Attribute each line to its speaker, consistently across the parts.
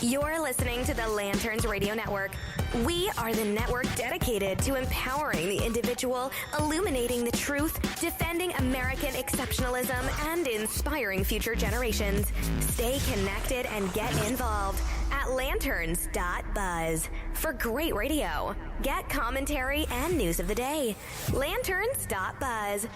Speaker 1: You're listening to the Lanterns Radio Network. We are the network dedicated to empowering the individual, illuminating the truth, defending American exceptionalism, and inspiring future generations. Stay connected and get involved at lanterns.buzz for great radio. Get commentary and news of the day. Lanterns.buzz.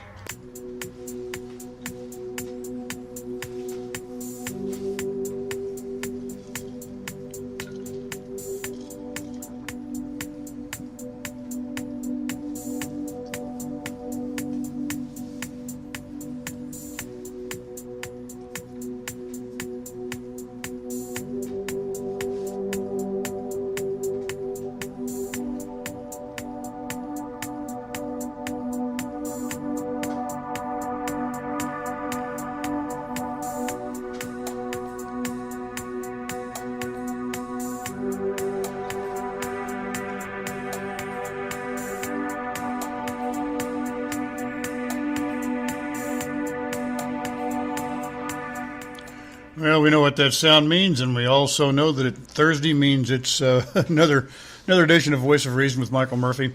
Speaker 2: Well, we know what that sound means, and we also know that Thursday means it's another edition of Voice of Reason with Michael Murphy.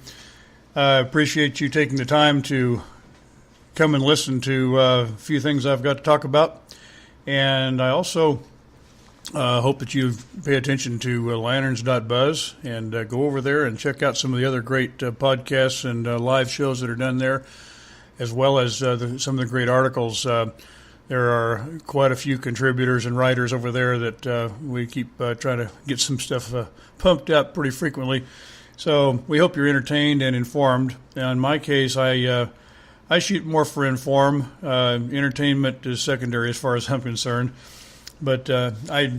Speaker 2: I appreciate you taking the time to come and listen to a few things I've got to talk about, and I also hope that you pay attention to lanterns.buzz and go over there and check out some of the other great podcasts and live shows that are done there, as well as some of the great articles. There are quite a few contributors and writers over there that we keep trying to get some stuff pumped up pretty frequently. So we hope you're entertained and informed. Now, in my case, I shoot more for inform. Entertainment is secondary as far as I'm concerned. But I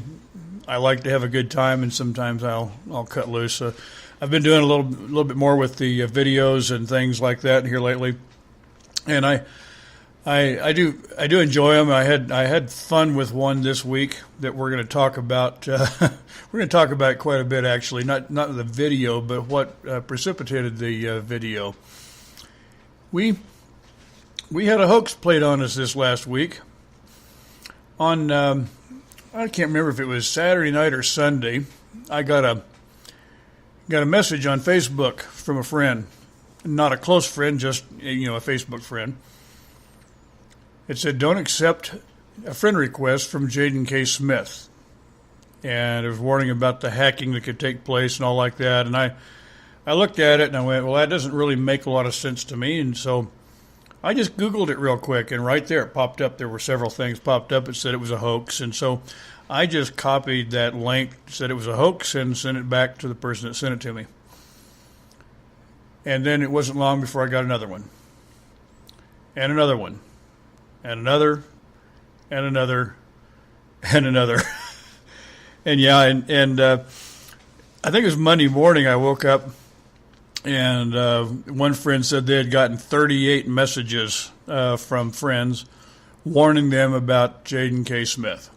Speaker 2: like to have a good time, and sometimes I'll cut loose. I've been doing a little bit more with the videos and things like that here lately, and I do enjoy them. I had fun with one this week that we're going to talk about. We're going to talk about quite a bit, actually. Not the video, but what precipitated the video. We had a hoax played on us this last week. On I can't remember if it was Saturday night or Sunday. I got a message on Facebook from a friend, not a close friend, just a Facebook friend. It said, "Don't accept a friend request from Jayden K Smith." And it was warning about the hacking that could take place and all like that. And I looked at it and I went, well, that doesn't really make a lot of sense to me. And so I just Googled it real quick, and right there it popped up. There were several things popped up. It said it was a hoax. And so I just copied that link, said it was a hoax, and sent it back to the person that sent it to me. And then it wasn't long before I got another one. And another one. And another, and another, and another. And I think it was Monday morning I woke up, and one friend said they had gotten 38 messages from friends warning them about Jayden K Smith.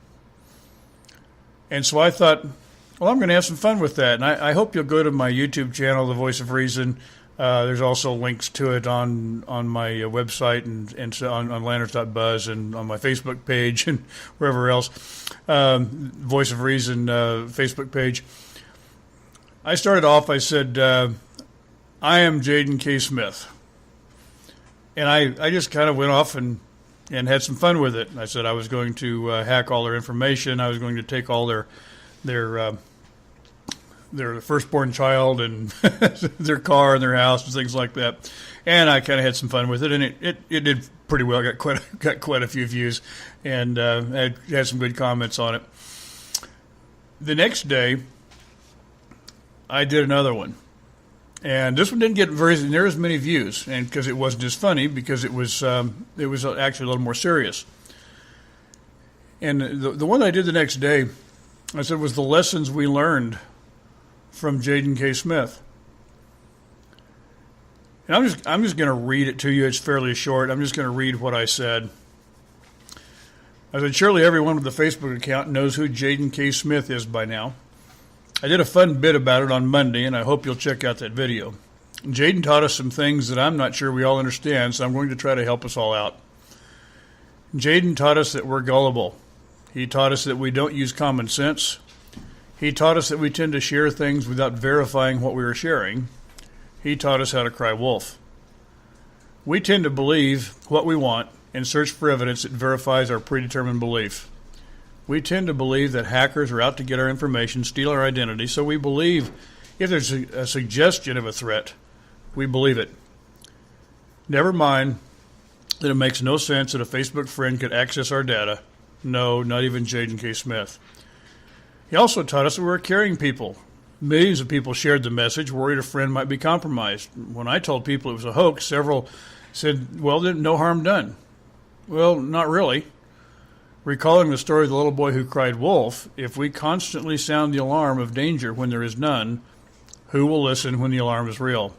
Speaker 2: And so I thought, well, I'm going to have some fun with that. And I hope you'll go to my YouTube channel, The Voice of Reason. There's also links to it on my website and so on lanterns.buzz and on my Facebook page and wherever else. Voice of Reason Facebook page. I started off, I said, I am Jayden K Smith. And I just kind of went off and had some fun with it. I said I was going to hack all their information. I was going to take all their firstborn child and their car and their house and things like that. And I kind of had some fun with it, and it did pretty well. Got quite a few views, and had some good comments on it. The next day, I did another one, and this one didn't get near as many views, and because it wasn't as funny, because it was actually a little more serious. And the one I did the next day, I said, was the lessons we learned from Jayden K Smith. And I'm just going to read it to you. It's fairly short. I'm just going to read what I said. I said, surely everyone with a Facebook account knows who Jayden K Smith is by now. I did a fun bit about it on Monday, and I hope you'll check out that video. Jayden taught us some things that I'm not sure we all understand, so I'm going to try to help us all out. Jayden taught us that we're gullible. He taught us that we don't use common sense. He taught us that we tend to share things without verifying what we are sharing. He taught us how to cry wolf. We tend to believe what we want and search for evidence that verifies our predetermined belief. We tend to believe that hackers are out to get our information, steal our identity, so we believe if there's a suggestion of a threat, we believe it. Never mind that it makes no sense that a Facebook friend could access our data. No, not even Jayden K Smith. He also taught us that we were caring people. Millions of people shared the message, worried a friend might be compromised. When I told people it was a hoax, several said, well, then no harm done. Well, not really. Recalling the story of the little boy who cried wolf, if we constantly sound the alarm of danger when there is none, who will listen when the alarm is real?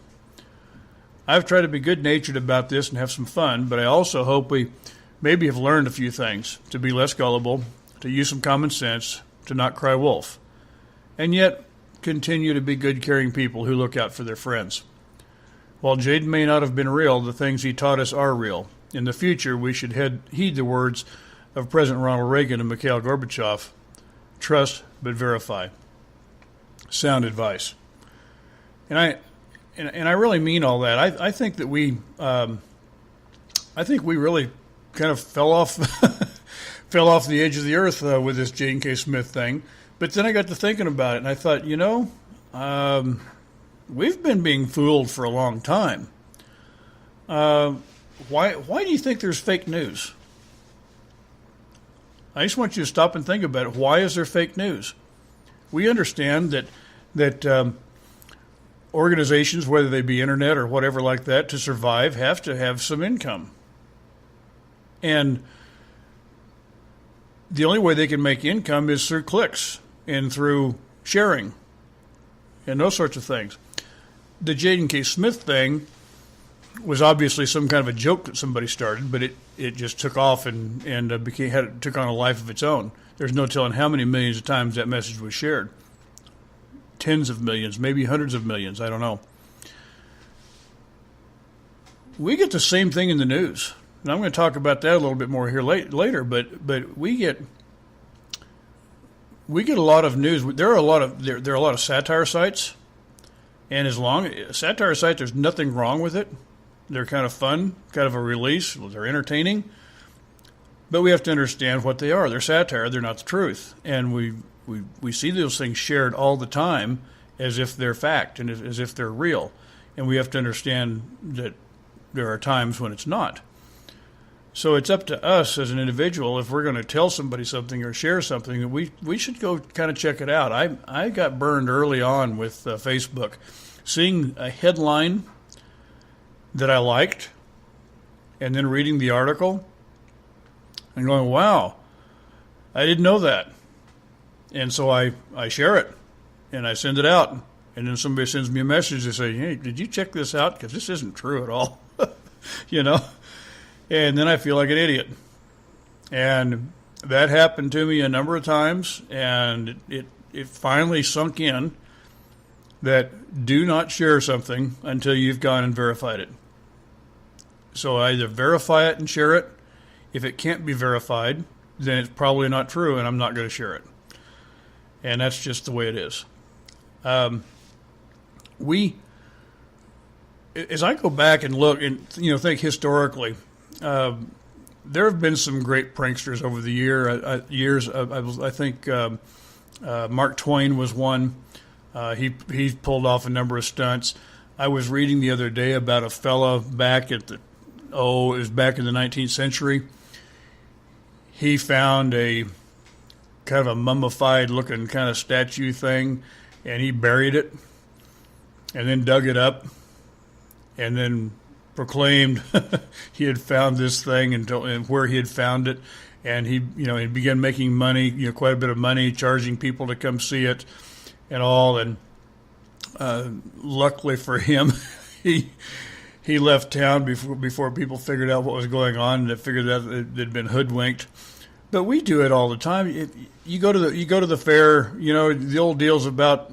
Speaker 2: I've tried to be good-natured about this and have some fun, but I also hope we maybe have learned a few things, to be less gullible, to use some common sense, to not cry wolf, and yet continue to be good, caring people who look out for their friends. While Jayden may not have been real, the things he taught us are real. In the future, we should heed the words of President Ronald Reagan and Mikhail Gorbachev, trust but verify. Sound advice. And I really mean all that. I think that we really kind of fell off the edge of the earth with this Jayden K Smith thing. But then I got to thinking about it, and I thought, we've been being fooled for a long time. Why do you think there's fake news? I just want you to stop and think about it. Why is there fake news? We understand that organizations, whether they be internet or whatever like that, to survive have to have some income. And the only way they can make income is through clicks and through sharing and those sorts of things. The Jayden K Smith thing was obviously some kind of a joke that somebody started, but it just took off and took on a life of its own. There's no telling how many millions of times that message was shared. Tens of millions, maybe hundreds of millions, I don't know. We get the same thing in the news. And I'm going to talk about that a little bit more here later, but we get a lot of news. There are a lot of satire sites, and satire sites, there's nothing wrong with it. They're kind of fun, kind of a release. They're entertaining, but we have to understand what they are. They're satire. They're not the truth, and we see those things shared all the time as if they're fact and as if they're real, and we have to understand that there are times when it's not. So it's up to us as an individual, if we're going to tell somebody something or share something, that we should go kind of check it out. I got burned early on with Facebook, seeing a headline that I liked and then reading the article and going, wow, I didn't know that. And so I share it and I send it out. And then somebody sends me a message. They say, hey, did you check this out? Because this isn't true at all. And then I feel like an idiot. And that happened to me a number of times, and it finally sunk in that do not share something until you've gone and verified it. So either verify it and share it. If it can't be verified, then it's probably not true, and I'm not going to share it. And that's just the way it is. As I go back and look and think historically, there have been some great pranksters over the years. I think Mark Twain was one. He pulled off a number of stunts. I was reading the other day about a fella back it was back in the 19th century. He found a kind of a mummified looking kind of statue thing, and he buried it and then dug it up and then proclaimed he had found this thing and where he had found it, and he began making money, quite a bit of money, charging people to come see it and all. And luckily for him, he left town before people figured out what was going on, and they figured out they'd been hoodwinked. But we do it all the time. You go to the fair, the old deals about.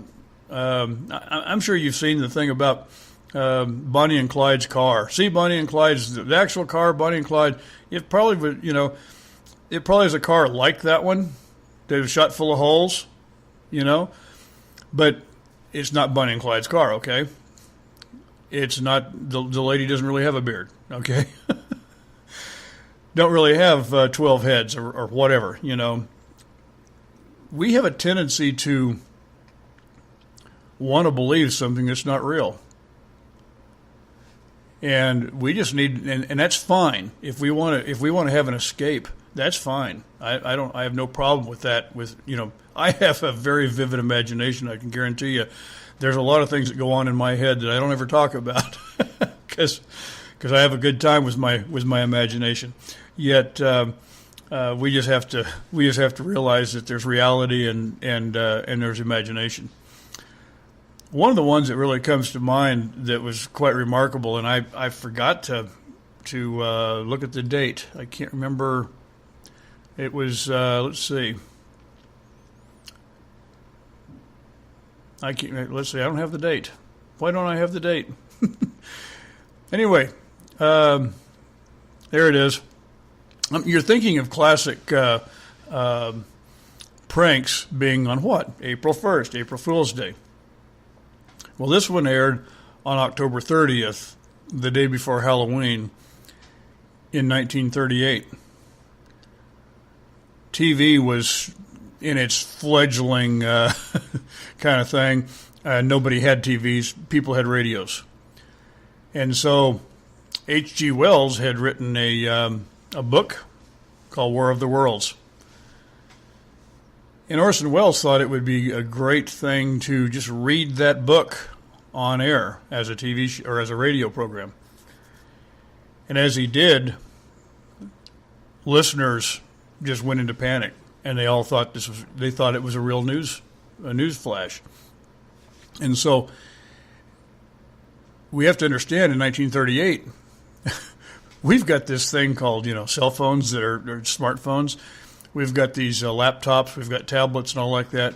Speaker 2: I'm sure you've seen the thing about Bonnie and Clyde's car. See, Bonnie and Clyde's, the actual car, Bonnie and Clyde, it probably is a car like that one that was shot full of holes. you know? But it's not Bonnie and Clyde's car, okay? It's not, the lady doesn't really have a beard, okay? Don't really have 12 heads or whatever, you know? We have a tendency to want to believe something that's not real. And we just need, and that's fine. If we want to have an escape, that's fine. I have no problem with that. I have a very vivid imagination. I can guarantee you, there's a lot of things that go on in my head that I don't ever talk about, because I have a good time with my imagination. Yet we just have to realize that there's reality and there's imagination. One of the ones that really comes to mind that was quite remarkable, and I forgot to look at the date. I can't remember. It was let's see. Let's see. I don't have the date. Why don't I have the date? Anyway, there it is. You're thinking of classic pranks being on what? April 1st, April Fool's Day. Well, this one aired on October 30th, the day before Halloween, in 1938. TV was in its fledgling kind of thing. Nobody had TVs. People had radios. And so H.G. Wells had written a book called War of the Worlds. And Orson Welles thought it would be a great thing to just read that book on air as a TV or as a radio program. And as he did, listeners just went into panic, and they all thought it was a real news flash. And so we have to understand in 1938, we've got this thing called, cell phones that are smartphones. We've got these laptops, we've got tablets and all like that.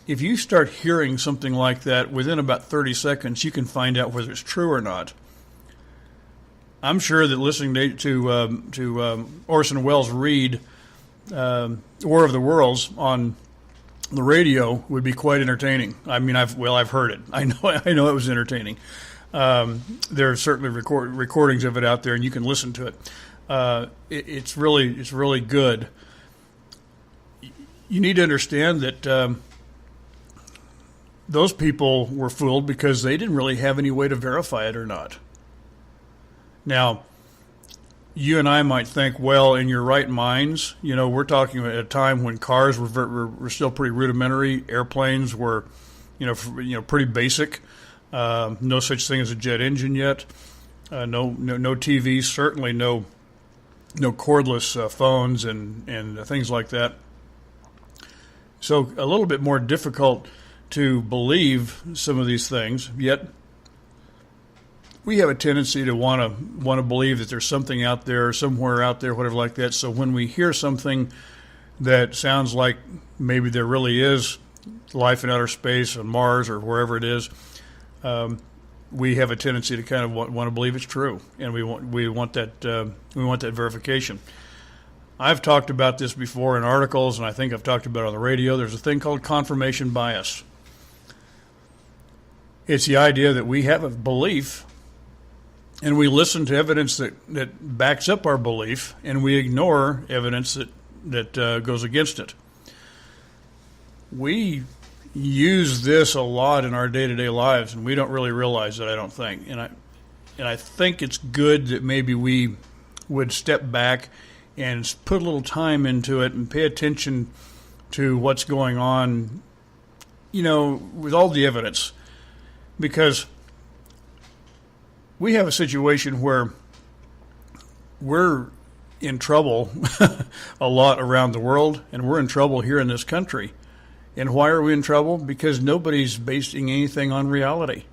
Speaker 2: If you start hearing something like that, within about 30 seconds, you can find out whether it's true or not. I'm sure that listening to Orson Welles read War of the Worlds on the radio would be quite entertaining. I mean, I've heard it. I know it was entertaining. There are certainly recordings of it out there, and you can listen to it. It's really good. You need to understand that those people were fooled because they didn't really have any way to verify it or not. Now, you and I might think, well, in your right minds, we're talking about a time when cars were still pretty rudimentary. Airplanes were, pretty basic. No such thing as a jet engine yet. No TVs, certainly no cordless phones and things like that. So a little bit more difficult to believe some of these things, yet we have a tendency to want to believe that there's something out there, somewhere out there, whatever like that. So when we hear something that sounds like maybe there really is life in outer space on Mars or wherever it is, we have a tendency to kind of want to believe it's true, and we want that verification. I've talked about this before in articles, and I think I've talked about it on the radio. There's a thing called confirmation bias. It's the idea that we have a belief, and we listen to evidence that backs up our belief, and we ignore evidence that goes against it. We use this a lot in our day-to-day lives, and we don't really realize it, I don't think. And I think it's good that maybe we would step back and put a little time into it and pay attention to what's going on, with all the evidence. Because we have a situation where we're in trouble a lot around the world, and we're in trouble here in this country. And why are we in trouble? Because nobody's basing anything on reality.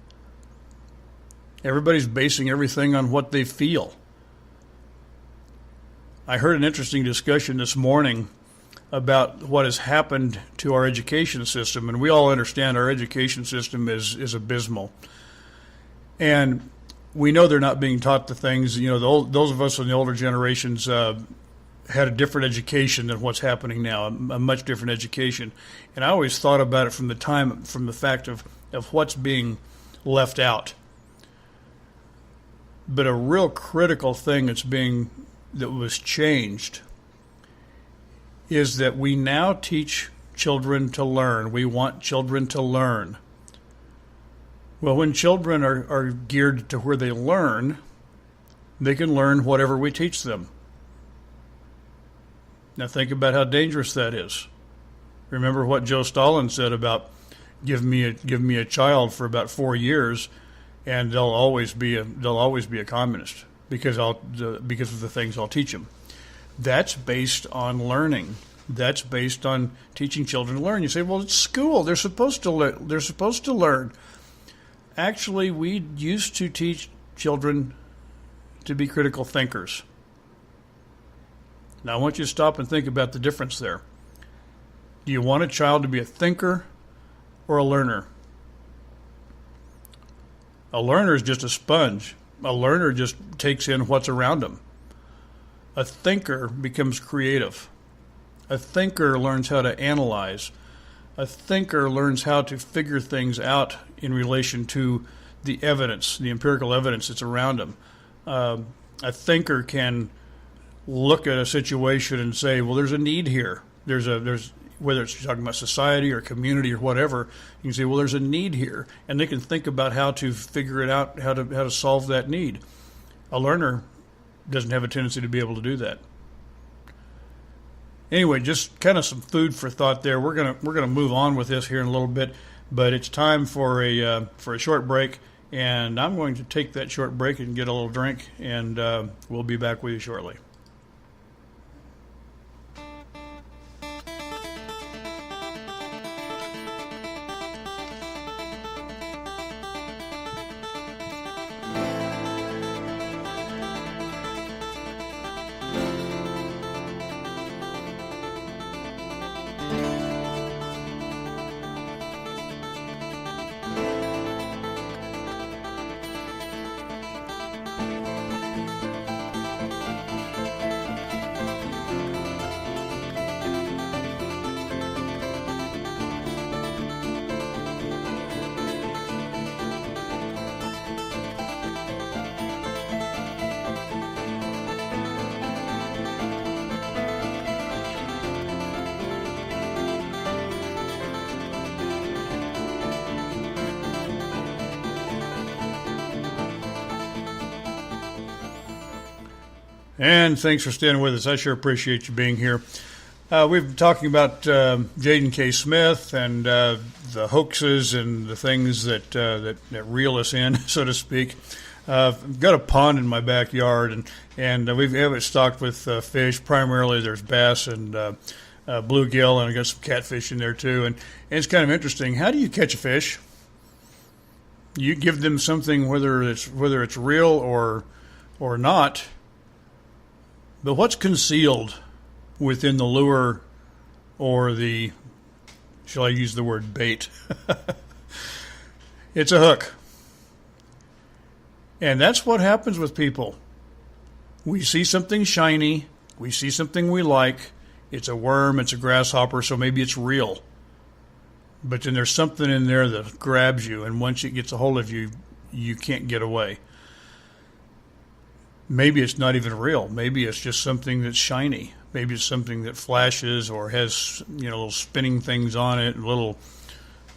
Speaker 2: Everybody's basing everything on what they feel. I heard an interesting discussion this morning about what has happened to our education system, and we all understand our education system is abysmal. And we know they're not being taught the things, those of us in the older generations had a different education than what's happening now, a much different education. And I always thought about it from the fact of what's being left out. But a real critical thing that was changed is that we now teach children to learn. We want children to learn. Well, when children are geared to where they learn, they can learn whatever we teach them. Now think about how dangerous that is. Remember what Joe Stalin said about give me a child for about 4 years, and they'll always be a communist because of the things I'll teach them. That's based on learning. That's based on teaching children to learn. You say, well, it's school. They're supposed to learn. Actually, we used to teach children to be critical thinkers. Now, I want you to stop and think about the difference there. Do you want a child to be a thinker or a learner? A learner is just a sponge. A learner just takes in what's around them. A thinker becomes creative. A thinker learns how to analyze. A thinker learns how to figure things out in relation to the evidence, the empirical evidence that's around them. A thinker can look at a situation and say, well, there's a need here. There's whether it's talking about society or community or whatever, you can say, well, there's a need here, and they can think about how to figure it out, how to solve that need. A learner doesn't have a tendency to be able to do that. Anyway, just kind of some food for thought there. We're gonna move on with this here in a little bit, but it's time for a short break, and I'm going to take that short break and get a little drink, and we'll be back with you shortly. And thanks for staying with us. I sure appreciate you being here. We've been talking about Jayden K Smith and the hoaxes and the things that reel us in, so to speak. I've got a pond in my backyard, and we have it stocked with fish. Primarily, there's bass and bluegill, and I got some catfish in there too. And it's kind of interesting. How do you catch a fish? You give them something, whether it's real or not. But what's concealed within the lure or the, shall I use the word bait? It's a hook. And that's what happens with people. We see something shiny. We see something we like. It's a worm. It's a grasshopper. So maybe it's real. But then there's something in there that grabs you. And once it gets a hold of you, you can't get away. Maybe it's not even real. Maybe it's just something that's shiny. Maybe it's something that flashes or has, little spinning things on it, little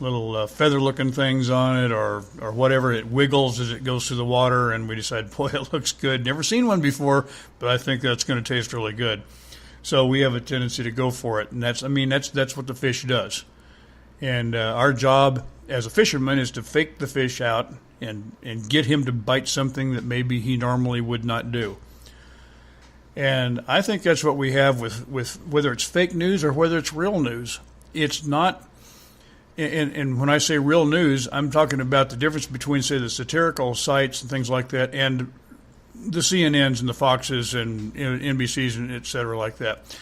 Speaker 2: feather-looking things on it, or whatever. It wiggles as it goes through the water, and we decide, boy, it looks good. Never seen one before, but I think that's going to taste really good. So we have a tendency to go for it, and that's what the fish does. And our job as a fisherman is to fake the fish out and get him to bite something that maybe he normally would not do. And I think that's what we have with whether it's fake news or whether it's real news. It's not, and when I say real news, I'm talking about the difference between, say, the satirical sites and things like that and the CNNs and the Foxes and NBCs and et cetera like that.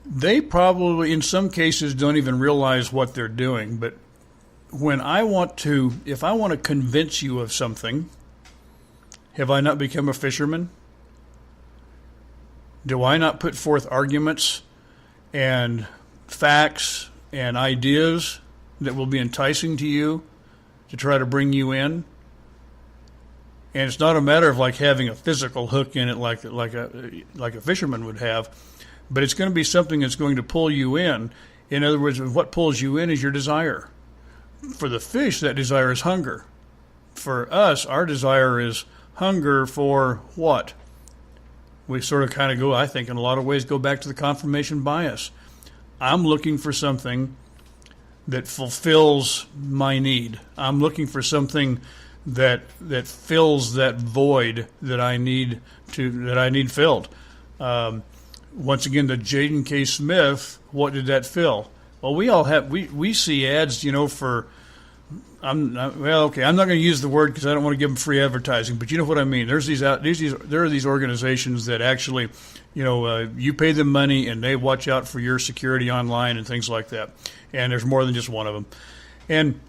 Speaker 2: They probably, in some cases, don't even realize what they're doing. But if I want to convince you of something, have I not become a fisherman? Do I not put forth arguments and facts and ideas that will be enticing to you to try to bring you in? And it's not a matter of like having a physical hook in it like a fisherman would have, but it's going to be something that's going to pull you in. In other words, what pulls you in is your desire. For the fish, that desire is hunger. For us, our desire is hunger for what? We sort of kind of go, I think, in a lot of ways, go back to the confirmation bias. I'm looking for something that fulfills my need. I'm looking for something that fills that void that I need filled. Once again, the Jayden K Smith, what did that fill? Well, we see ads, for. I'm not going to use the word because I don't want to give them free advertising, but you know what I mean. There are these organizations that actually, you pay them money and they watch out for your security online and things like that. And there's more than just one of them. And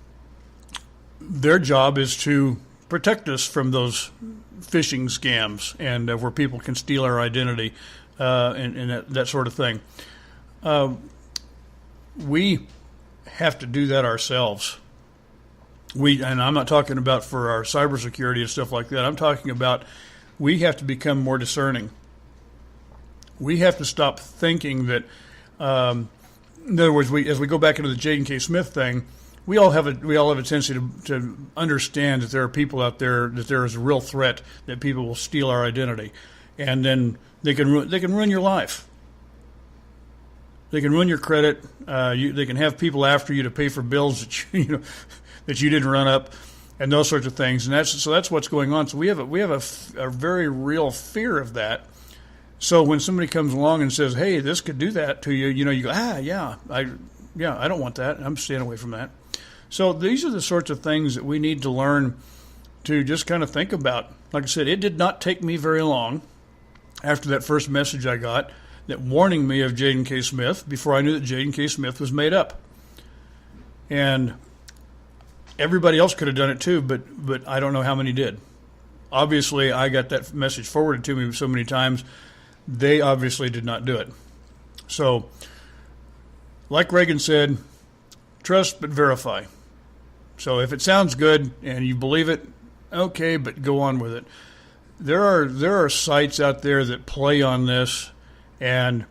Speaker 2: their job is to protect us from those phishing scams and where people can steal our identity and that sort of thing. We have to do that ourselves. And I'm not talking about for our cybersecurity and stuff like that. I'm talking about we have to become more discerning. We have to stop thinking that, in other words, as we go back into the Jayden K Smith thing, we all have a tendency to understand that there are people out there, that there is a real threat that people will steal our identity, and then they can ruin your life. They can ruin your credit. They can have people after you to pay for bills that you didn't run up, and those sorts of things. And that's what's going on. So we have a very real fear of that. So when somebody comes along and says, "Hey, this could do that to you," you go, I don't want that. I'm staying away from that. So these are the sorts of things that we need to learn to just kind of think about. Like I said, it did not take me very long after that first message I got that warning me of Jayden K Smith before I knew that Jayden K Smith was made up. And everybody else could have done it too, but I don't know how many did. Obviously, I got that message forwarded to me so many times. They obviously did not do it. So, like Reagan said, trust but verify. So if it sounds good and you believe it, okay, but go on with it. There are sites out there that play on this, and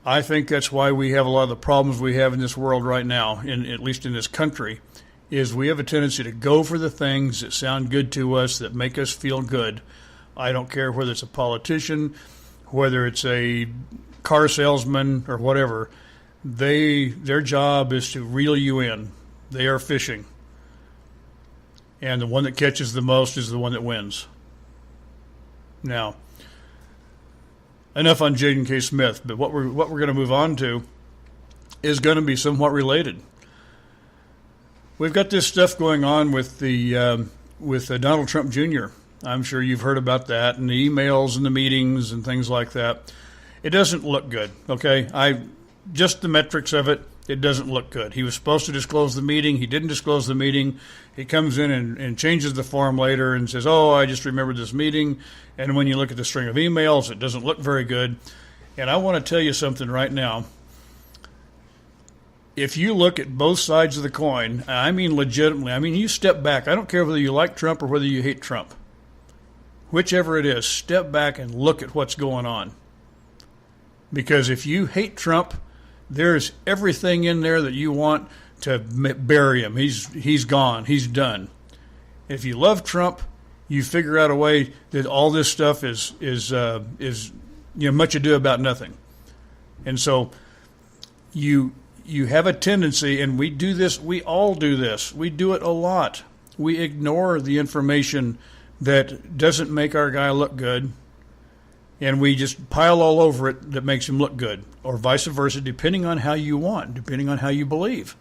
Speaker 2: I think that's why we have a lot of the problems we have in this world right now, at least in this country, is we have a tendency to go for the things that sound good to us, that make us feel good. I don't care whether it's a politician, whether it's a car salesman or whatever. Their job is to reel you in. They are fishing. And the one that catches the most is the one that wins. Now, enough on Jayden K Smith, but what we're going to move on to is going to be somewhat related. We've got this stuff going on with Donald Trump Jr. I'm sure you've heard about that, and the emails and the meetings and things like that. It doesn't look good, okay? Just the metrics of it doesn't look good. He was supposed to disclose the meeting. He didn't disclose the meeting. He comes in and changes the form later and says, I just remembered this meeting. And when you look at the string of emails, it doesn't look very good. And I want to tell you something right now. If you look at both sides of the coin, I mean legitimately, you step back. I don't care whether you like Trump or whether you hate Trump. Whichever it is, step back and look at what's going on. Because if you hate Trump, there's everything in there that you want to bury him. He's gone. He's done. If you love Trump, you figure out a way that all this stuff is much ado about nothing. And so you have a tendency, and we do this. We all do this. We do it a lot. We ignore the information that doesn't make our guy look good, and we just pile all over it that makes him look good, or vice versa, depending on how you want, depending on how you believe.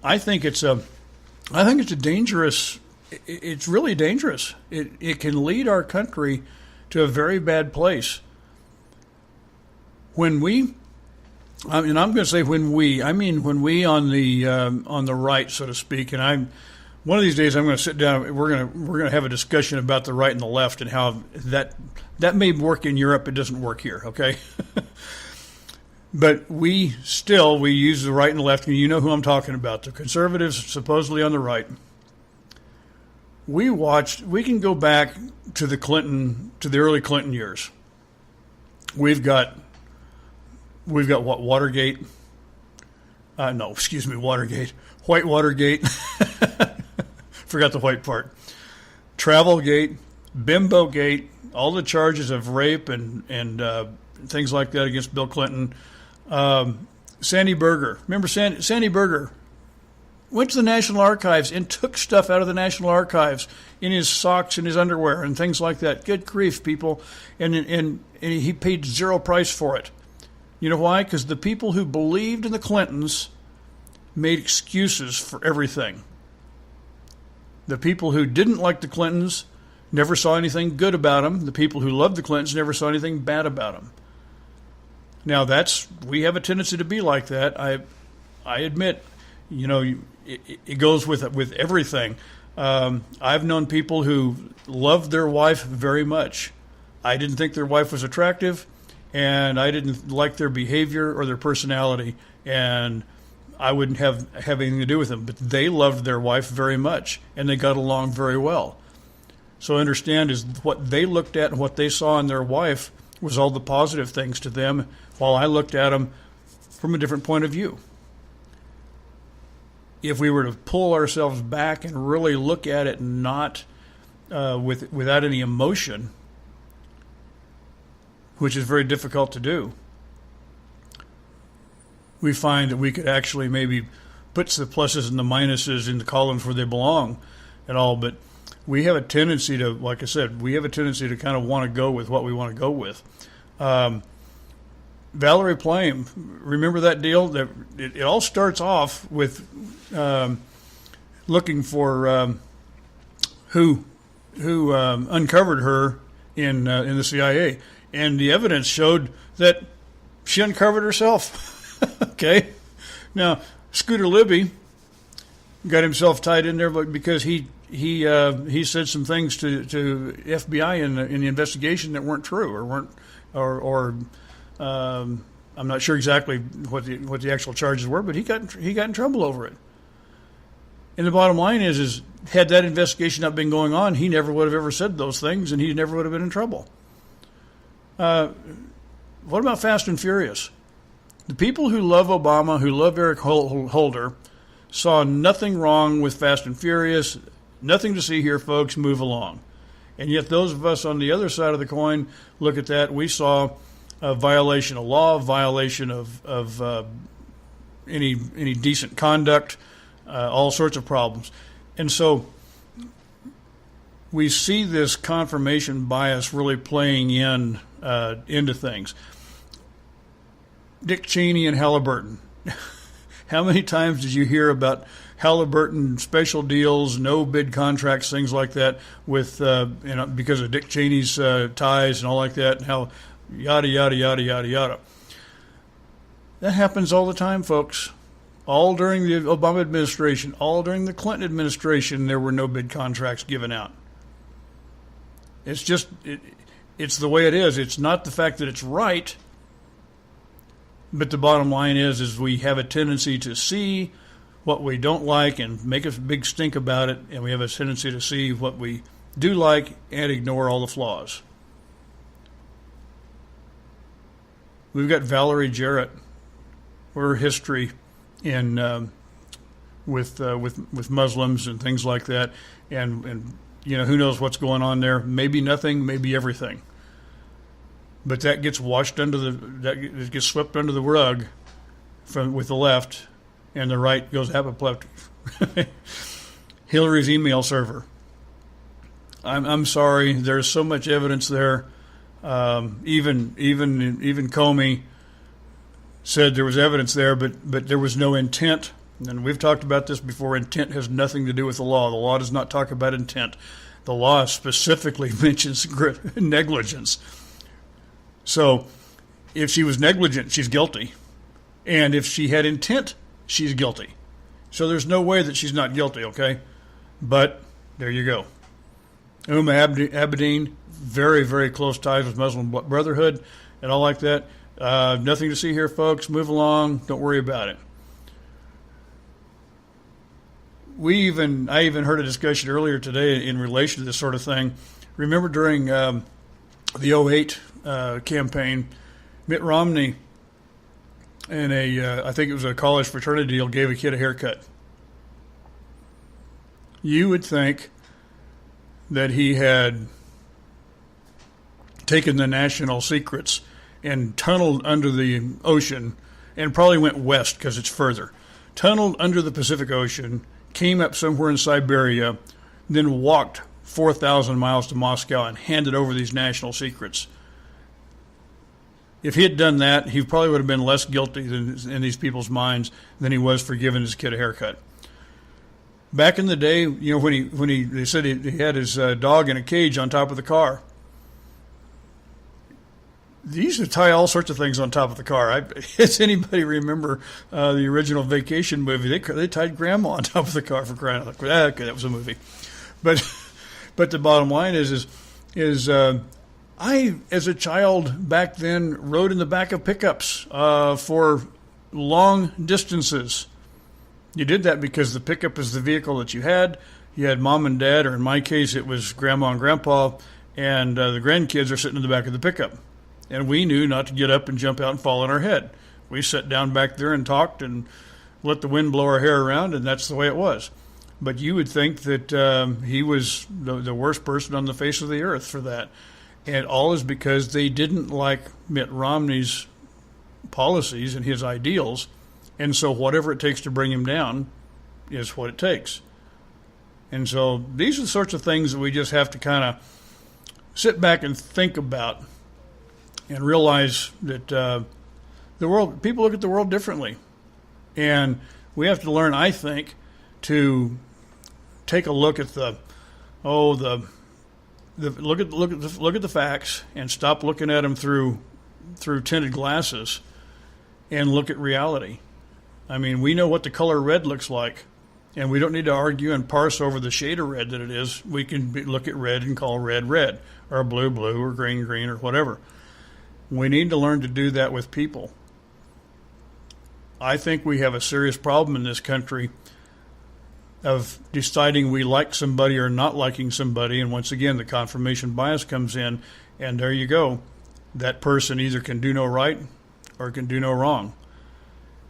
Speaker 2: I think it's a dangerous. It's really dangerous. It can lead our country to a very bad place. When we, and I'm going to say when we, I mean when we on the right, so to speak, and One of these days, I'm going to sit down. We're going to have a discussion about the right and the left and how that may work in Europe. It doesn't work here. Okay. But we use the right and the left, and you know who I'm talking about. The conservatives, supposedly on the right. We can go back to the early Clinton years. We've got what, Watergate? Watergate. White Watergate. Forgot the white part. Travelgate, Bimbogate, all the charges of rape and things like that against Bill Clinton. Sandy Berger. Remember Sandy Berger? Went to the National Archives and took stuff out of the National Archives in his socks and his underwear and things like that. Good grief, people. And he paid zero price for it. You know why? Because the people who believed in the Clintons made excuses for everything. The people who didn't like the Clintons never saw anything good about them. The people who loved the Clintons never saw anything bad about them. Now we have a tendency to be like that. I admit, it goes with everything. I've known people who loved their wife very much. I didn't think their wife was attractive, and I didn't like their behavior or their personality, and I wouldn't have anything to do with them. But they loved their wife very much, and they got along very well. So understand is what they looked at and what they saw in their wife was all the positive things to them, while I looked at them from a different point of view. If we were to pull ourselves back and really look at it not without any emotion, which is very difficult to do, we find that we could actually maybe put the pluses and the minuses in the columns where they belong and all, but we have a tendency to, like I said, kind of want to go with what we want to go with. Valerie Plame, remember that deal? That it all starts off with looking for who uncovered her in the CIA, and the evidence showed that she uncovered herself. Okay, now Scooter Libby got himself tied in there, but because he said some things to FBI in the investigation that weren't true or I'm not sure exactly what the actual charges were, but he got in trouble over it. And the bottom line is had that investigation not been going on, he never would have ever said those things, and he never would have been in trouble. What about Fast and Furious? The people who love Obama, who love Eric Holder, saw nothing wrong with Fast and Furious. Nothing to see here, folks. Move along. And yet those of us on the other side of the coin look at that. We saw a violation of law, violation of any decent conduct, all sorts of problems. And so we see this confirmation bias really playing into things. Dick Cheney and Halliburton. How many times did you hear about Halliburton special deals, no bid contracts, things like that, with because of Dick Cheney's ties and all like that, and how yada yada yada yada yada. That happens all the time, folks. All during the Obama administration, all during the Clinton administration, there were no bid contracts given out. It's just it's the way it is. It's not the fact that it's right. But the bottom line is we have a tendency to see what we don't like and make a big stink about it, and we have a tendency to see what we do like and ignore all the flaws. We've got Valerie Jarrett, her history in with Muslims and things like that, and who knows what's going on there? Maybe nothing, maybe everything. But that gets that gets swept under the rug with the left, and the right goes apoplectic. Hillary's email server. I'm sorry. There's so much evidence there. Even Comey said there was evidence there, but there was no intent. And we've talked about this before. Intent has nothing to do with the law. The law does not talk about intent. The law specifically mentions negligence. So if she was negligent, she's guilty. And if she had intent, she's guilty. So there's no way that she's not guilty, okay? But there you go. Abedin, very, very close ties with Muslim Brotherhood and all like that. Nothing to see here, folks. Move along. Don't worry about it. I even heard a discussion earlier today in relation to this sort of thing. Remember during the 2008 campaign, Mitt Romney and I think it was a college fraternity deal, gave a kid a haircut. You would think that he had taken the national secrets and tunneled under the ocean and probably went west because it's further. Tunneled under the Pacific Ocean, came up somewhere in Siberia, then walked 4,000 miles to Moscow and handed over these national secrets. If he had done that, he probably would have been less guilty in these people's minds than he was for giving his kid a haircut. Back in the day, when they said he had his dog in a cage on top of the car. They used to tie all sorts of things on top of the car. Does anybody remember the original Vacation movie? They tied Grandma on top of the car, for crying out loud. Okay, that was a movie. But the bottom line is I, as a child back then, rode in the back of pickups for long distances. You did that because the pickup is the vehicle that you had. You had mom and dad, or in my case, it was grandma and grandpa, and the grandkids are sitting in the back of the pickup. And we knew not to get up and jump out and fall on our head. We sat down back there and talked and let the wind blow our hair around, and that's the way it was. But you would think that he was the worst person on the face of the earth for that. And all is because they didn't like Mitt Romney's policies and his ideals. And so whatever it takes to bring him down is what it takes. And so these are the sorts of things that we just have to kind of sit back and think about and realize that people look at the world differently. And we have to learn, I think, to take a look at look at the facts and stop looking at them through tinted glasses and look at reality. I mean, we know what the color red looks like, and we don't need to argue and parse over the shade of red that it is. We can look at red and call red red, or blue blue, or green green, or whatever. We need to learn to do that with people. I think we have a serious problem in this country of deciding we like somebody or not liking somebody, and once again, the confirmation bias comes in, and there you go. That person either can do no right or can do no wrong.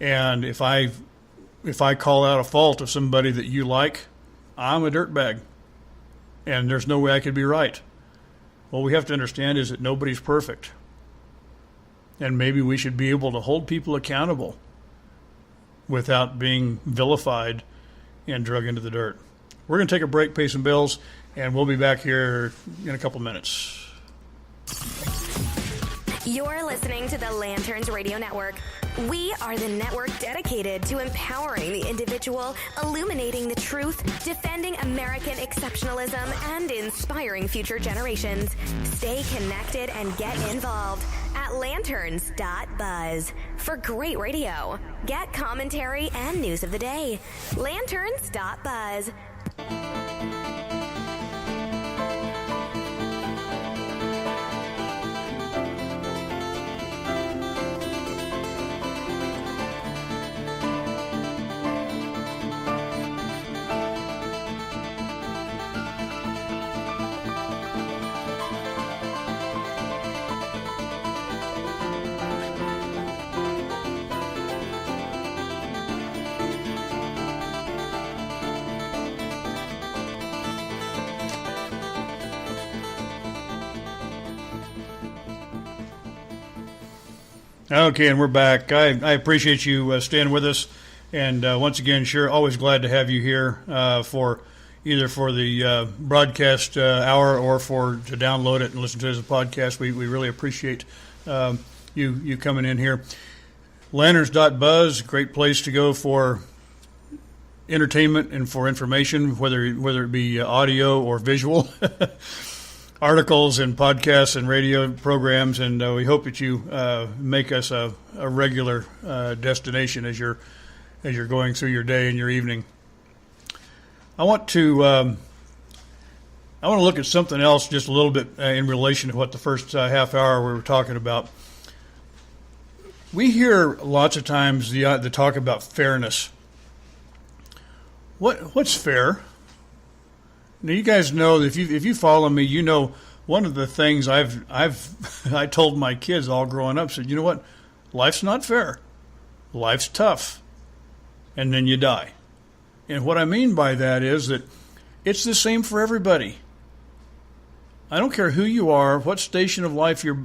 Speaker 2: And if I call out a fault of somebody that you like, I'm a dirtbag, and there's no way I could be right. What we have to understand is that nobody's perfect, and maybe we should be able to hold people accountable without being vilified and drug into the dirt. We're going to take a break, pay some bills, and we'll be back here in a couple minutes.
Speaker 1: You're listening to the Lanterns Radio Network. We are the network dedicated to empowering the individual, illuminating the truth, defending American exceptionalism, and inspiring future generations. Stay connected and get involved at lanterns.buzz for great radio. Get commentary and news of the day. Lanterns.buzz.
Speaker 2: Okay, and we're back. I appreciate you staying with us, and once again, always glad to have you here for either for the broadcast hour or to download it and listen to it as a podcast. We really appreciate you coming in here. Lanterns.buzz, great place to go for entertainment and for information, whether it be audio or visual. Articles and podcasts and radio programs, and we hope that you make us a regular destination as you're going through your day and your evening. I want to look at something else just a little bit in relation to what the first half hour we were talking about. We hear lots of times the talk about fairness. What's fair? Now, you guys know that if you follow me, you know one of the things I told my kids all growing up, said, you know what? Life's not fair. Life's tough. And then you die. And what I mean by that is that it's the same for everybody. I don't care who you are, what station of life you're,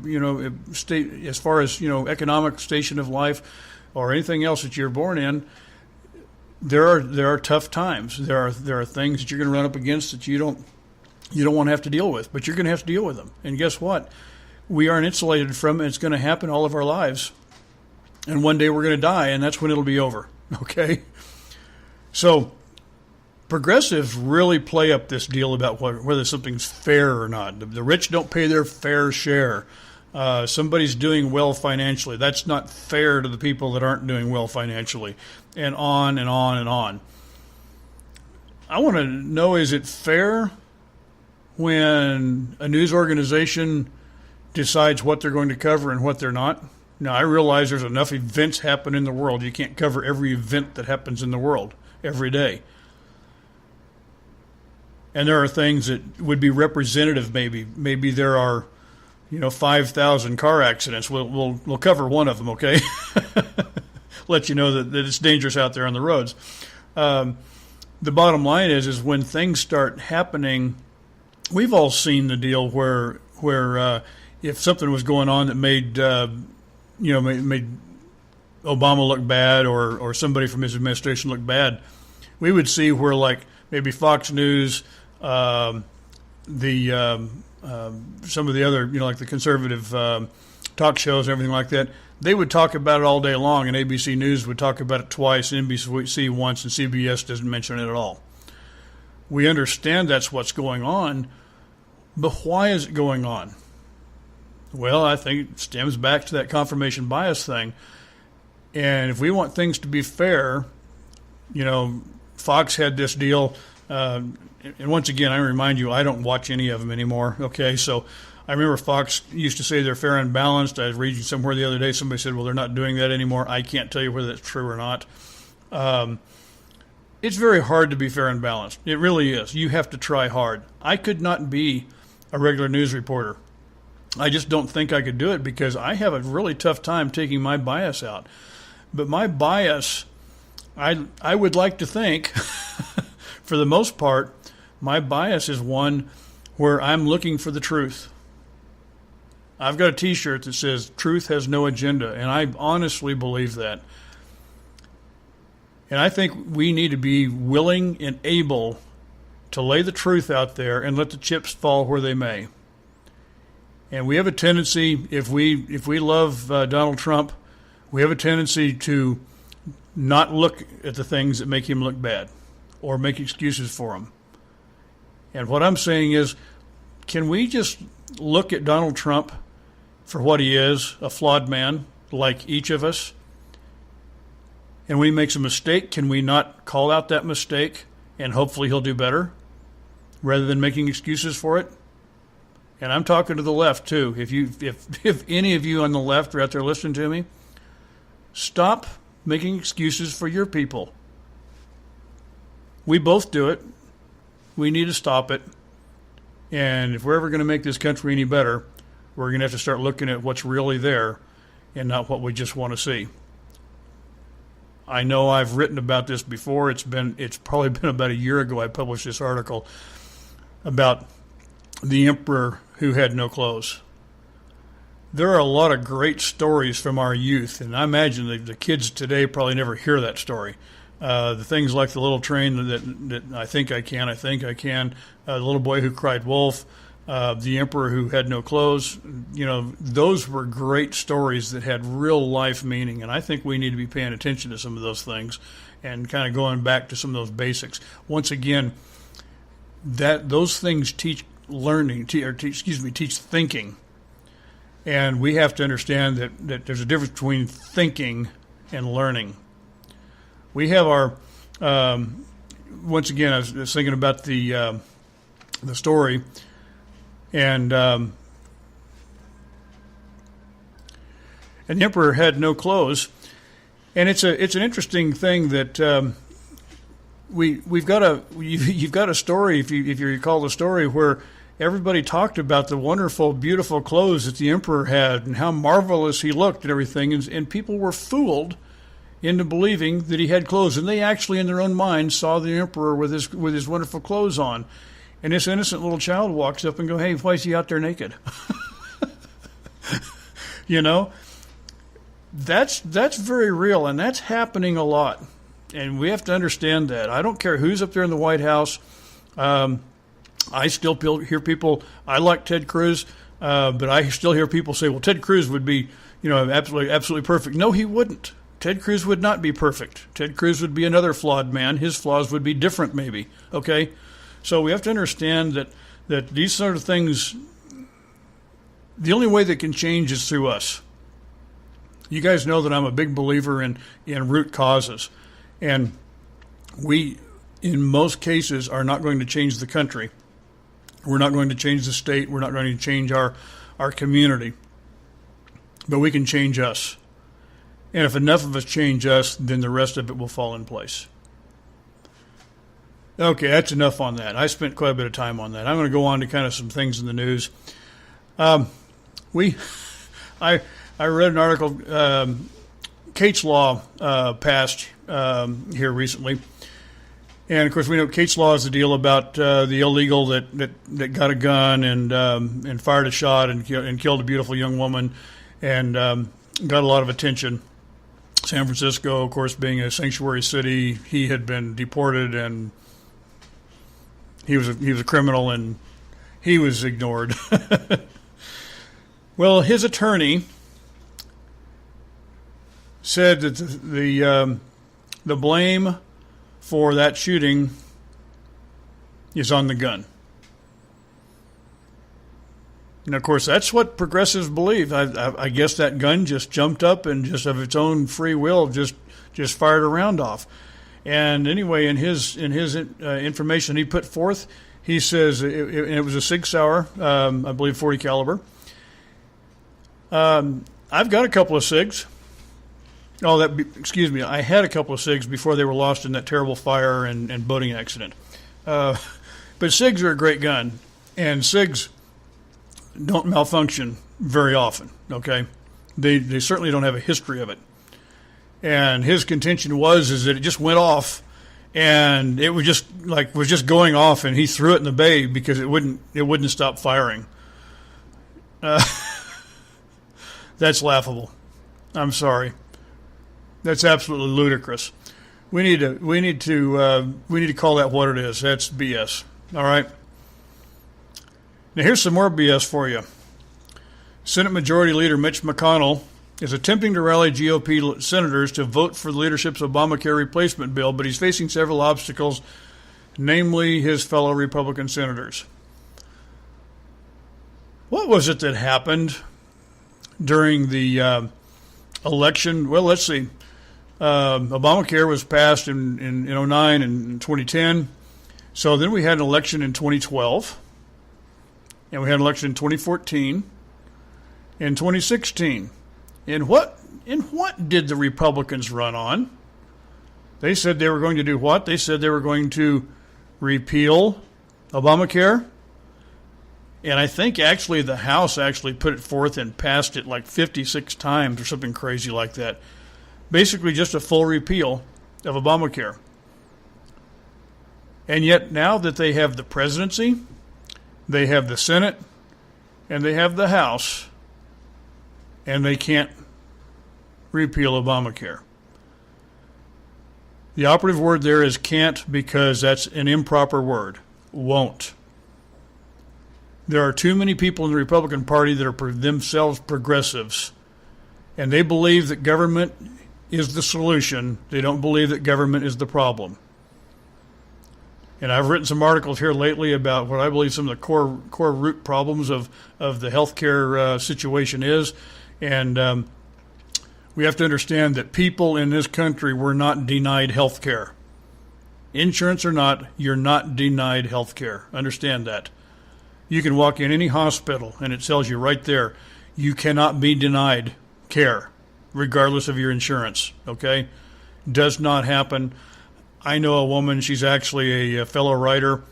Speaker 2: as far as, economic station of life or anything else that you're born in. There are tough times. There are things that you're going to run up against that you don't want to have to deal with, but you're going to have to deal with them. And guess what? We aren't insulated from it. It's going to happen all of our lives. And one day we're going to die, and that's when it'll be over. Okay? So progressives really play up this deal about whether something's fair or not. The rich don't pay their fair share. Somebody's doing well financially. That's not fair to the people that aren't doing well financially, and on and on and on. I want to know, is it fair when a news organization decides what they're going to cover and what they're not? Now, I realize there's enough events happen in the world. You can't cover every event that happens in the world every day. And there are things that would be representative maybe. Maybe there are 5,000 car accidents. We'll cover one of them, okay? Let you know that it's dangerous out there on the roads. The bottom line is when things start happening, we've all seen the deal where if something was going on that made Obama look bad or somebody from his administration look bad, we would see where like maybe Fox News, some of the other, like the conservative talk shows and everything like that, they would talk about it all day long, and ABC News would talk about it twice, NBC once, and CBS doesn't mention it at all. We understand that's what's going on, but why is it going on? Well, I think it stems back to that confirmation bias thing. And if we want things to be fair, Fox had this deal. And once again, I remind you, I don't watch any of them anymore. Okay, so I remember Fox used to say they're fair and balanced. I was reading somewhere the other day, somebody said, well, they're not doing that anymore. I can't tell you whether that's true or not. It's very hard to be fair and balanced. It really is. You have to try hard. I could not be a regular news reporter. I just don't think I could do it because I have a really tough time taking my bias out. But my bias, I would like to think, for the most part, my bias is one where I'm looking for the truth. I've got a T-shirt that says, truth has no agenda, and I honestly believe that. And I think we need to be willing and able to lay the truth out there and let the chips fall where they may. And we have a tendency, if we love Donald Trump, we have a tendency to not look at the things that make him look bad or make excuses for him. And what I'm saying is, can we just look at Donald Trump for what he is, a flawed man, like each of us? And when he makes a mistake, can we not call out that mistake and hopefully he'll do better rather than making excuses for it? And I'm talking to the left too. If any of you on the left are out there listening to me, stop making excuses for your people. We both do it. We need to stop it. And if we're ever going to make this country any better, we're going to have to start looking at what's really there and not what we just want to see. I know I've written about this before. It's probably been about a year ago I published this article about the emperor who had no clothes. There are a lot of great stories from our youth, and I imagine the kids today probably never hear that story. The things like the little train that I think I can, the little boy who cried wolf, the emperor who had no clothes, those were great stories that had real life meaning, and I think we need to be paying attention to some of those things and kind of going back to some of those basics. Once again, those things teach learning, teach thinking. And we have to understand that there's a difference between thinking and learning. We have once again, I was thinking about the story, and the emperor had no clothes, and it's an interesting thing that you've got a story, if you recall the story, where everybody talked about the wonderful, beautiful clothes that the emperor had and how marvelous he looked and everything, and people were fooled into believing that he had clothes, and they actually, in their own minds, saw the emperor with his wonderful clothes on, and this innocent little child walks up and goes, "Hey, why is he out there naked?" You know, that's very real, and that's happening a lot, and we have to understand that. I don't care who's up there in the White House. I still hear people. I like Ted Cruz, but I still hear people say, "Well, Ted Cruz would be, absolutely perfect." No, he wouldn't. Ted Cruz would not be perfect. Ted Cruz would be another flawed man. His flaws would be different, maybe. Okay, so we have to understand that these sort of things, the only way that can change is through us. You guys know that I'm a big believer in root causes, and we, in most cases, are not going to change the country. We're not going to change the state. We're not going to change our community, but we can change us. And if enough of us change us, then the rest of it will fall in place. Okay, that's enough on that. I spent quite a bit of time on that. I'm going to go on to kind of some things in the news. I read an article. Kate's Law passed here recently, and of course we know Kate's Law is the deal about the illegal that got a gun and fired a shot and killed a beautiful young woman, and got a lot of attention. San Francisco, of course, being a sanctuary city, he had been deported, and he was a criminal, and he was ignored. Well, his attorney said that the blame for that shooting is on the gun. And, of course, that's what progressives believe. I guess that gun just jumped up and just of its own free will just fired a round off. And anyway, in his information he put forth, he says it was a Sig Sauer, I believe 40 caliber. I've got a couple of Sigs. I had a couple of Sigs before they were lost in that terrible fire and boating accident. But Sigs are a great gun, and Sigs don't malfunction very often, okay? They certainly don't have a history of it. And his contention is that it just went off, and it was just going off, and he threw it in the bay because it wouldn't stop firing. That's laughable. I'm sorry. That's absolutely ludicrous. We need to call that what it is. That's BS. All right. Now here's some more BS for you. Senate Majority Leader Mitch McConnell is attempting to rally GOP senators to vote for the leadership's Obamacare replacement bill, but he's facing several obstacles, namely his fellow Republican senators. What was it that happened during the election? Well, let's see. Obamacare was passed in 2009 and 2010. So then we had an election in 2012. And we had an election in 2014 and 2016. And what did the Republicans run on? They said they were going to do what? They said they were going to repeal Obamacare. And I think actually the House actually put it forth and passed it like 56 times or something crazy like that. Basically just a full repeal of Obamacare. And yet now that they have the presidency, they have the Senate, and they have the House, and they can't repeal Obamacare. The operative word there is can't, because that's an improper word. Won't. There are too many people in the Republican Party that are themselves progressives, and they believe that government is the solution. They don't believe that government is the problem. And I've written some articles here lately about what I believe some of the core root problems of the healthcare situation is. And we have to understand that people in this country were not denied health care. Insurance or not, you're not denied health care. Understand that. You can walk in any hospital and it tells you right there, you cannot be denied care, regardless of your insurance, okay? Does not happen. I know a woman, she's actually a fellow writer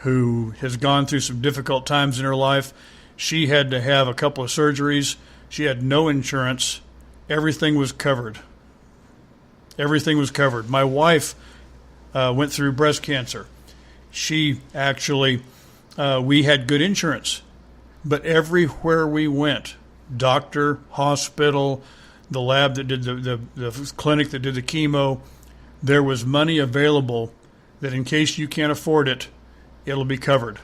Speaker 2: who has gone through some difficult times in her life. She had to have a couple of surgeries. She had no insurance. Everything was covered. Everything was covered. My wife went through breast cancer. She actually, we had good insurance. But everywhere we went, doctor, hospital, the lab that did the clinic that did the chemo, there was money available that in case you can't afford it, it'll be covered.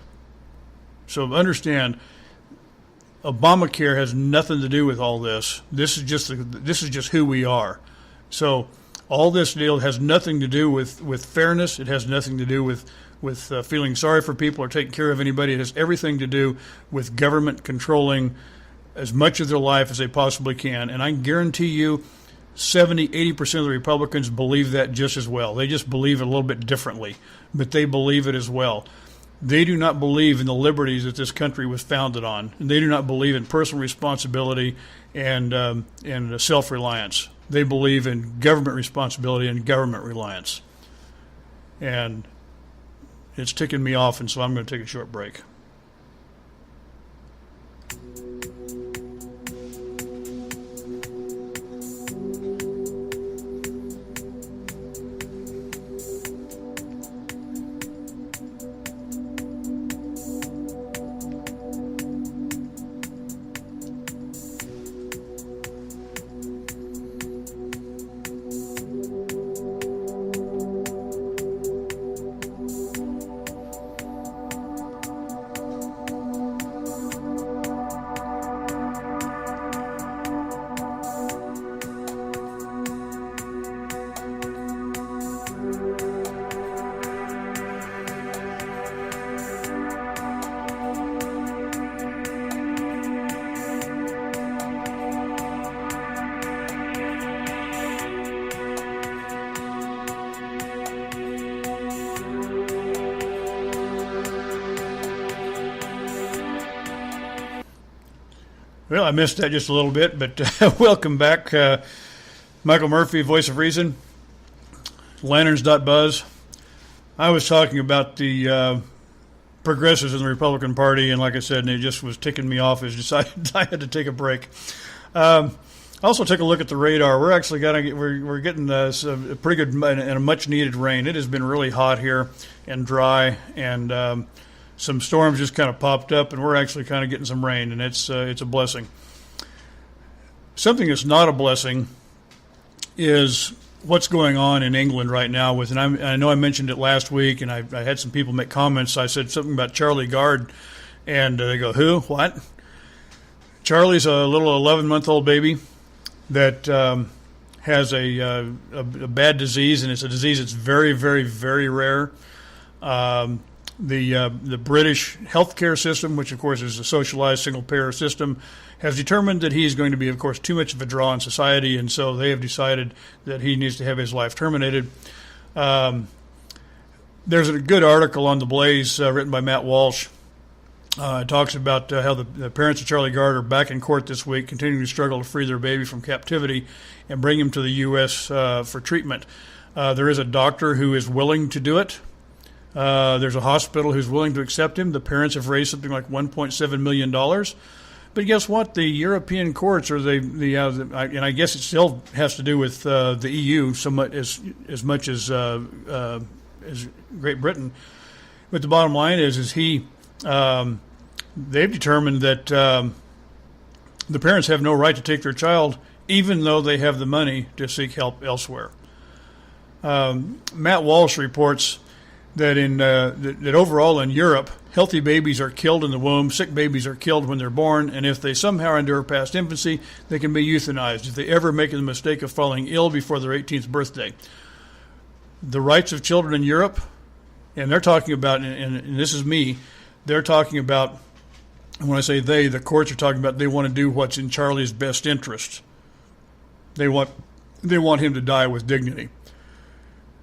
Speaker 2: So understand, Obamacare has nothing to do with all this. This is just who we are. So all this deal has nothing to do with fairness. It has nothing to do with feeling sorry for people or taking care of anybody. It has everything to do with government controlling as much of their life as they possibly can. And I guarantee you 70, 80% of the Republicans believe that just as well. They just believe it a little bit differently, but they believe it as well. They do not believe in the liberties that this country was founded on. And they do not believe in personal responsibility and self-reliance. They believe in government responsibility and government reliance. And it's ticking me off, and so I'm going to take a short break. Well, I missed that just a little bit, but welcome back. Michael Murphy, Voice of Reason, lanterns.buzz. I was talking about the progressives in the Republican Party, and like I said, and it just was ticking me off. I had to take a break. Also took a look at the radar. We're actually we're getting a pretty good and a much needed rain. It has been really hot here and dry, and some storms just kind of popped up, and we're actually kind of getting some rain, and it's a blessing. Something that's not a blessing is what's going on in England right now. And I know I mentioned it last week, and I had some people make comments. I said something about Charlie Gard, and they go, "Who? What?" Charlie's a little 11-month-old baby that has a bad disease, and it's a disease that's very, very, very rare. The British healthcare system, which of course is a socialized single-payer system, has determined that he's going to be, of course, too much of a draw on society, and so they have decided that he needs to have his life terminated. There's a good article on The Blaze written by Matt Walsh. It talks about how the parents of Charlie Gard are back in court this week, continuing to struggle to free their baby from captivity and bring him to the U.S. For treatment. There is a doctor who is willing to do it. There's a hospital who's willing to accept him. The parents have raised something like $1.7 million. But guess what? The European courts, or and I guess it still has to do with the EU somewhat as much as Great Britain. But the bottom line is they've determined that the parents have no right to take their child, even though they have the money to seek help elsewhere. Matt Walsh reports that that overall in Europe, healthy babies are killed in the womb, sick babies are killed when they're born, and if they somehow endure past infancy, they can be euthanized if they ever make the mistake of falling ill before their 18th birthday. The rights of children in Europe, and they're talking about, and this is me, they're talking about, when I say they, the courts are talking about they want to do what's in Charlie's best interest. They want him to die with dignity.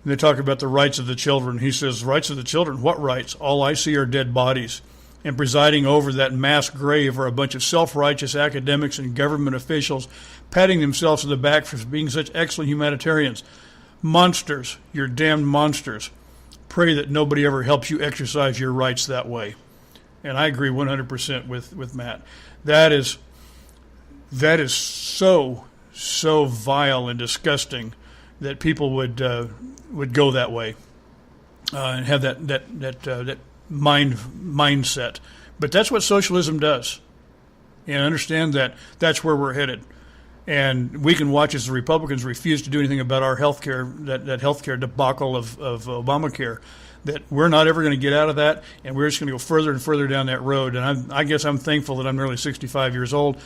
Speaker 2: And they talk about the rights of the children. He says, rights of the children? What rights? All I see are dead bodies. And presiding over that mass grave are a bunch of self-righteous academics and government officials patting themselves on the back for being such excellent humanitarians. Monsters. You're damned monsters. Pray that nobody ever helps you exercise your rights that way. And I agree 100% with Matt. That is so vile and disgusting that people would go that way and have that mindset. But that's what socialism does. And understand that that's where we're headed. And we can watch as the Republicans refuse to do anything about our health care, that health care debacle of Obamacare, that we're not ever going to get out of that, and we're just going to go further and further down that road. And I guess I'm thankful that I'm nearly 65 years old.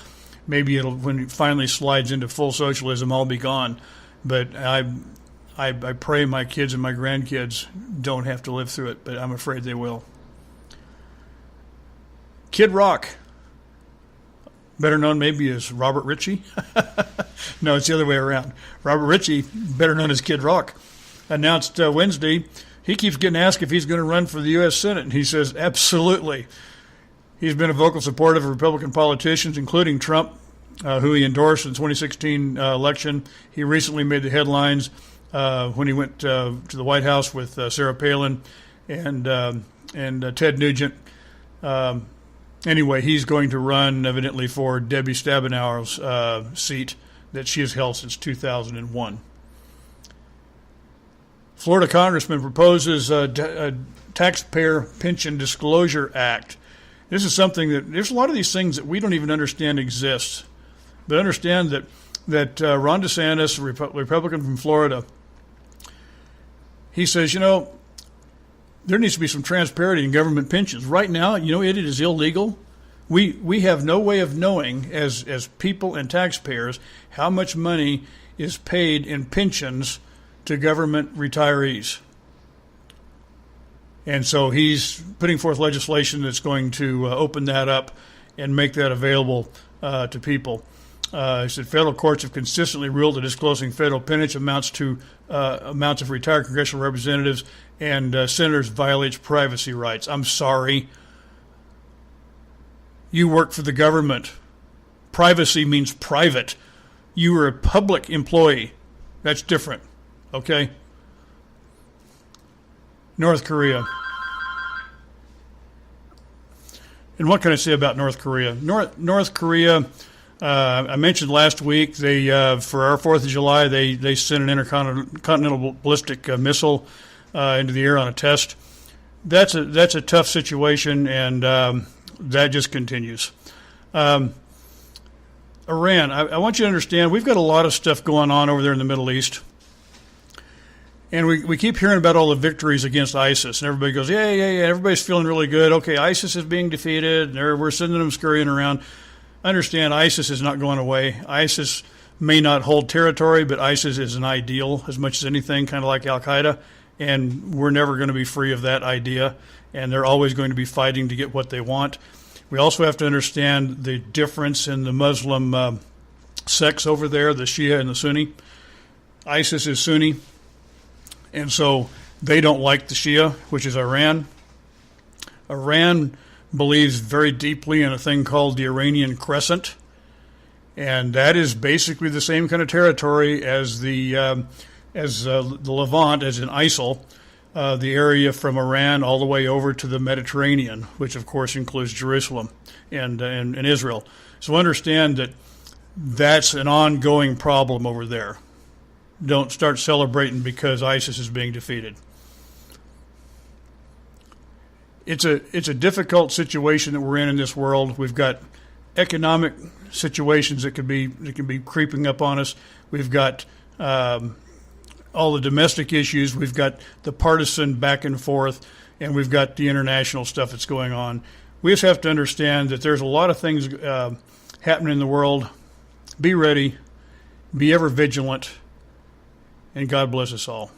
Speaker 2: Maybe when it finally slides into full socialism, I'll be gone. But I pray my kids and my grandkids don't have to live through it, but I'm afraid they will. Kid Rock, better known maybe as Robert Ritchie. No, it's the other way around. Robert Ritchie, better known as Kid Rock, announced Wednesday he keeps getting asked if he's going to run for the U.S. Senate, and he says absolutely. He's been a vocal supporter of Republican politicians, including Trump, who he endorsed in the 2016 election. He recently made the headlines when he went to the White House with Sarah Palin and Ted Nugent. Anyway, he's going to run, evidently, for Debbie Stabenauer's seat that she has held since 2001. Florida congressman proposes a taxpayer pension disclosure act. This is something that there's a lot of these things that we don't even understand exist. But understand that Ron DeSantis, a Republican from Florida, he says, there needs to be some transparency in government pensions. Right now, it is illegal. We have no way of knowing as people and taxpayers how much money is paid in pensions to government retirees. And so he's putting forth legislation that's going to open that up and make that available to people. He said federal courts have consistently ruled that disclosing federal pension amounts of retired congressional representatives and senators violates privacy rights. I'm sorry. You work for the government. Privacy means private. You are a public employee. That's different. Okay? North Korea. And what can I say about North Korea? North Korea, I mentioned last week, they for our 4th of July, they sent an intercontinental ballistic missile into the air on a test. That's a tough situation, and that just continues. Iran, I want you to understand, we've got a lot of stuff going on over there in the Middle East. And we keep hearing about all the victories against ISIS, and everybody goes, yeah, everybody's feeling really good. Okay, ISIS is being defeated, and we're sending them scurrying around. Understand, ISIS is not going away. ISIS may not hold territory, but ISIS is an ideal as much as anything, kind of like Al-Qaeda, and we're never going to be free of that idea, and they're always going to be fighting to get what they want. We also have to understand the difference in the Muslim sects over there, the Shia and the Sunni. ISIS is Sunni. And so they don't like the Shia, which is Iran. Iran believes very deeply in a thing called the Iranian Crescent, and that is basically the same kind of territory as the Levant, as in ISIL, the area from Iran all the way over to the Mediterranean, which of course includes Jerusalem and Israel. So understand that that's an ongoing problem over there. Don't start celebrating because ISIS is being defeated. It's a difficult situation that we're in this world. We've got economic situations that can be creeping up on us. We've got all the domestic issues. We've got the partisan back and forth, and we've got the international stuff that's going on. We just have to understand that there's a lot of things happening in the world. Be ready. Be ever vigilant. And God bless us all.